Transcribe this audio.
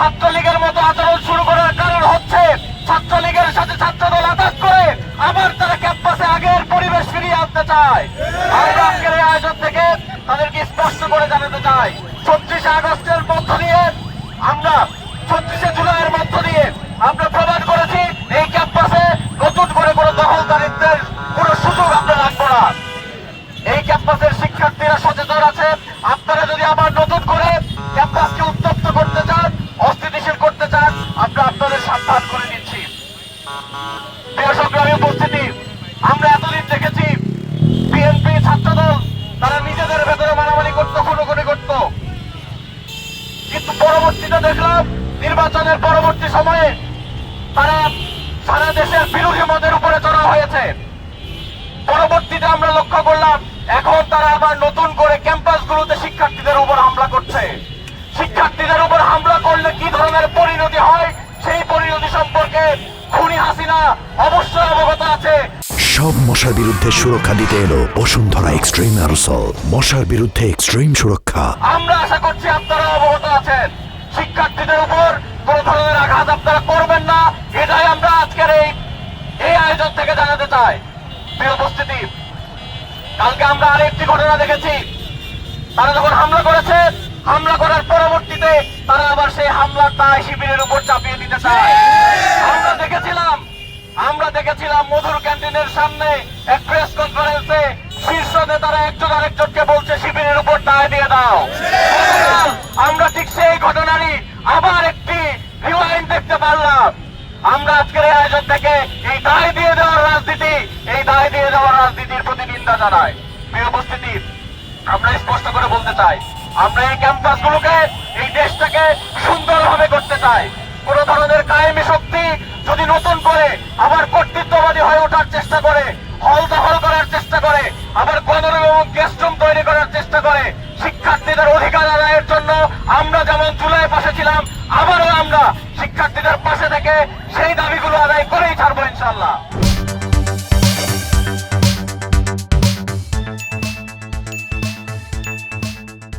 ছাত্রলীগের মতো আচরণ শুরু করার কারণ হচ্ছে ছাত্রলীগের সাথে ছাত্রদল আঘাত করে আবার তারা ক্যাম্পাসে আগের পরিবেশ ফিরিয়ে আনতে চায়। আমরা আজকের এই আয়োজন থেকে তাদেরকে স্পষ্ট করে জানাতে চাই, ৩৬ আগস্টের মধ্য দিয়ে আমরা ৩৬ জুলাইয়ের মধ্য দিয়ে আমরা প্রমাণ করেছি এই ক্যাম্পাসে নতুন করে কোনো দখলদারিত্বের কোনো সুযোগ আমরা রাখবো না। এই ক্যাম্পাসের শিক্ষার্থীরা সচেতন আছে। আপনারা যদি আবার নতুন করে ক্যাম্পাসকে উত্তপ্ত করতে চান, অস্থিতিশীল করতে চান, আমরা আপনাদের সাবধান করে দিচ্ছি। প্রিয় সংগ্রামী উপস্থিতি, আমরা এতদিন দেখেছি বিএনপি ছাত্রদল তারা নিজেদের ভেতরে মারামারি করতো, খুনোখুনি করতো, কিন্তু পরবর্তীতে দেখলাম নির্বাচনের পরবর্তী সময়ে তারা সারা দেশের বিরোধী মতের উপরে চড়া হয়েছে। পরবর্তীতে আমরা লক্ষ্য করলাম এখন তারা আবার নতুন করে ক্যাম্পাসগুলোতে শিক্ষার্থীদের উপর হামলা করছে। শিক্ষার্থীদের উপর হামলা করলে কি ধরনের পরিণতি হয় সেই পরিণতি সম্পর্কে খুনি হাসিনা অবশ্যই অবগত আছে। সব মশার বিরুদ্ধে সুরক্ষা দিতে এলো বসুন্ধরা এক্সট্রিম অ্যারোসল, মশার বিরুদ্ধে এক্সট্রিম সুরক্ষা। আমরা আশা করছি আপনারা অবগত আছেন, শিক্ষার্থীদের উপর কোন ধরনের আঘাত আপনারা করবেন না, এটাই আমরা আজকের এই আয়োজন থেকে জানাতে চাই। প্রিয় উপস্থিতি, কালকে আমরা আরেকটি ঘটনা দেখেছি, তারা যখন হামলা করেছে, হামলা করার পরবর্তীতে তারা আবার সেই হামলার দায় শিবিরের উপর চাপিয়ে দিতে চায়। আমরা দেখেছিলাম মধুর ক্যান্টিনের সামনে এক প্রেস কনফারেন্সে শীর্ষ নেতারা একজন আরেকজনকে বলছে শিবিরের উপর দায় দিয়ে দাও। আমরা ঠিক সেই ঘটনারই আবার একটি রিওয়াইন্ড দেখতে পারলাম। আমরা আজকের এই আয়োজন থেকে এই দায় দিয়ে দেওয়ার রাজনীতির প্রতি নিন্দা জানাই। প্রিয় উপস্থিতি, আমরা স্পষ্ট করে বলতে চাই, আমরা এই ক্যাম্পাসগুলোকে, এই দেশটাকে সুন্দরভাবে করতে চাই। কোন ধরনের কায়েমি শক্তি যদি নতুন করে আবার কর্তৃত্ববাদী হয়ে ওঠার চেষ্টা করে, হল দখল করার চেষ্টা করে, আবার গণরুম এবং গেস্টরুম তৈরি করার চেষ্টা করে, শিক্ষার্থীদের অধিকার আদায়ের জন্য আমরা যেমন জুলাই পাশে ছিলাম, আবারও আমরা শিক্ষার্থীদের পাশে থেকে সেই দাবিগুলো আদায় করেই ছাড়বো ইনশাআল্লাহ।